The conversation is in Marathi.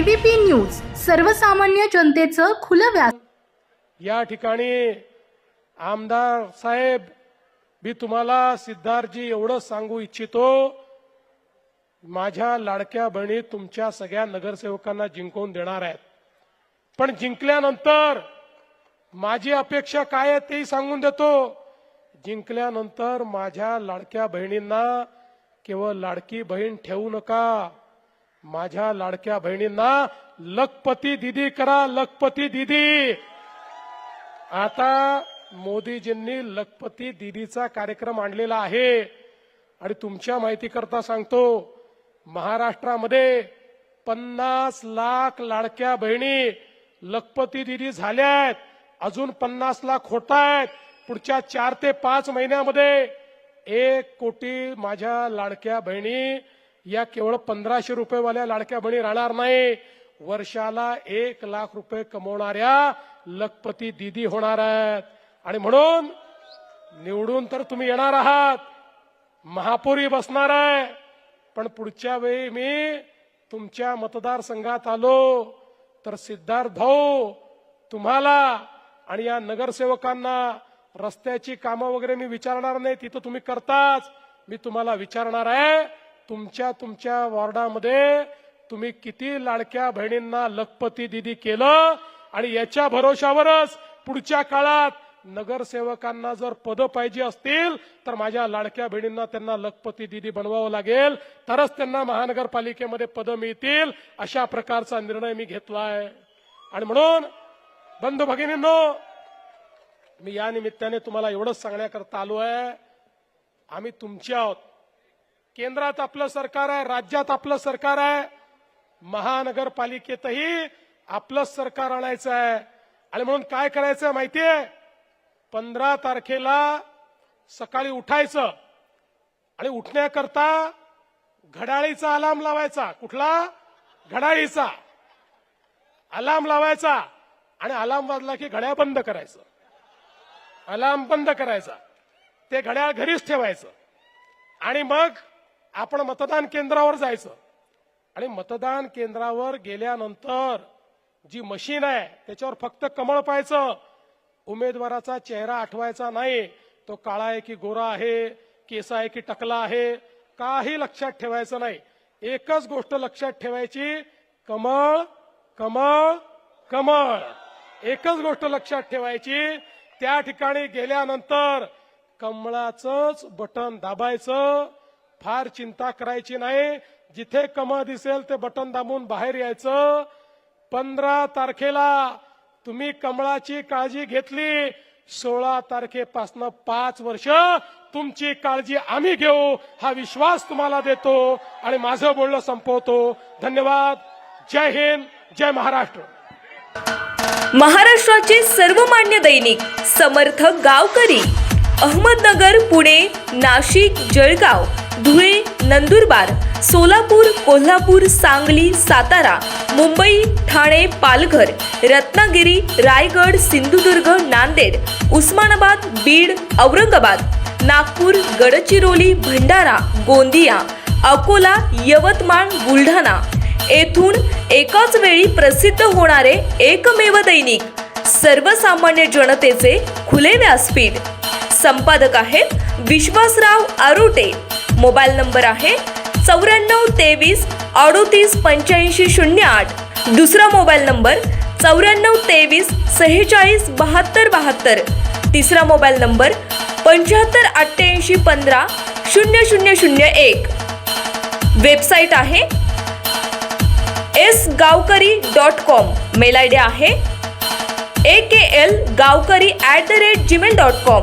एबीपी न्यूज सर्वसामान्य जनतेचं खुलं व्यास। या ठिकाणी आमदार साहेब मी तुम्हाला सिद्धार्थजी एवढं सांगू इच्छितो, माझ्या लाडक्या बहिणी तुमच्या सगळ्या नगरसेवकांना जिंकवून देणार आहेत, पण जिंकल्यानंतर माझी अपेक्षा काय आहे तेही सांगून देतो। जिंकल्यानंतर माझ्या लाडक्या बहिणींना केवळ लाडकी बहीण ठेवू नका, माझ्या लाडक्या बहिणींना लखपती दीदी करा, लखपती दीदी। आता मोदीजींनी लखपती दीदीचा कार्यक्रम आणलेला आहे आणि तुमच्या माहिती करता सांगतो, महाराष्ट्रामध्ये 50 लाख लाडक्या बहिणी लखपती दीदी झाल्यात, अजून 50 लाख होत आहेत। पुढच्या 4 ते 5 महिन्यामध्ये 1 कोटी माझ्या लाडक्या बहिणी, या केवळ 1500 रुपये वाल्या लाडक्या बहिणी राहणार नाही, वर्षाला 1 लाख रुपये कमवणाऱ्या लखपती दीदी होणार आहेत। आणि म्हणून निवडून तर तुम्ही येणार आहात, महापौरी बसणार आहे, पण पुढच्या वेळी मी तुमच्या मतदारसंघात आलो तर सिद्धार्थ भाऊ तुम्हाला आणि या नगरसेवकांना रस्त्याची कामं वगैरे मी विचारणार नाही, तिथं तुम्ही करताच। मी तुम्हाला विचारणार आहे, तुमच्या वॉर्डामध्ये तुम्ही किती लाडक्या बहिणींना लखपती दीदी केलं, आणि याच्या भरोशावरच पुढच्या काळात नगरसेवकांना जर पद पाहिजे असतील तर माझ्या लाडक्या बहिणींना त्यांना लखपती दीदी बनवावं लागेल, तरच त्यांना महानगरपालिकेमध्ये पद मिळतील। अशा प्रकारचा निर्णय मी घेतलाय। आणि म्हणून बंधू भगिनींनो, मी या निमित्ताने तुम्हाला एवढंच सांगण्याकरता आलो आहे, आम्ही तुमचे आहोत। केंद्रात आपलं सरकार आहे, राज्यात आपलं सरकार आहे, महानगरपालिकेतही आपलं सरकार आणायचं आहे। आणि म्हणून काय करायचं माहितीये, 15 तारखेला सकाळी उठायचं आणि उठण्याकरता घड्याळीचा अलार्म लावायचा। कुठला? घड्याळीचा अलार्म लावायचा, आणि अलार्म वाजला की घड्याळ बंद करायचं, अलार्म बंद करायचा, ते घड्याळ घरीच ठेवायचं, आणि मग आपण मतदान केंद्रावर जायचं। आणि मतदान केंद्रावर गेल्यानंतर जी मशीन आहे त्याच्यावर फक्त कमळ पाहायचं, उमेदवाराचा चेहरा आठवायचा नाही, तो काळा आहे की गोरा आहे, केस आहे की टकला आहे, काही लक्षात ठेवायचं नाही। एकच गोष्ट लक्षात ठेवायची, कमळ कमळ कमळ, एकच गोष्ट लक्षात ठेवायची। त्या ठिकाणी गेल्यानंतर कमळाचंच बटन दाबायचं, फार चिंता करायची नाही, जिथे कमळ दिसेल ते बटन दाबून बाहेर यायचं। 15 तारखेला तुम्ही कमळाची काळजी घेतली, 16 तारखेपासून 5 वर्ष तुमची काळजी आम्ही घेऊ, हा विश्वास तुम्हाला देतो आणि माझं बोलणं संपवतो। धन्यवाद। जय हिंद, जय महाराष्ट्र। महाराष्ट्राचे सर्वमान्य दैनिक समर्थ गावकरी, अहमदनगर, पुणे, नाशिक, जळगाव, धुळे, नंदुरबार, सोलापूर, कोल्हापूर, सांगली, सातारा, मुंबई, ठाणे, पालघर, रत्नागिरी, रायगड, सिंधुदुर्ग, नांदेड, उस्मानाबाद, बीड, औरंगाबाद, नागपूर, गडचिरोली, भंडारा, गोंदिया, अकोला, यवतमाळ, बुलढाणा येथून एकाच वेळी प्रसिद्ध होणारे एकमेव दैनिक, सर्वसामान्य जनतेचे खुले व्यासपीठ। संपादक आहेत विश्वासराव आरोटे। मोबाईल नंबर आहे 94 23 38 85 08। दुसरा मोबाईल नंबर 94 23 46 72 72। तिसरा मोबाईल नंबर 75 88 15 0001। वेबसाईट आहे sgavkari.com। मेल आयडी आहे akl gavkari@gmail.com।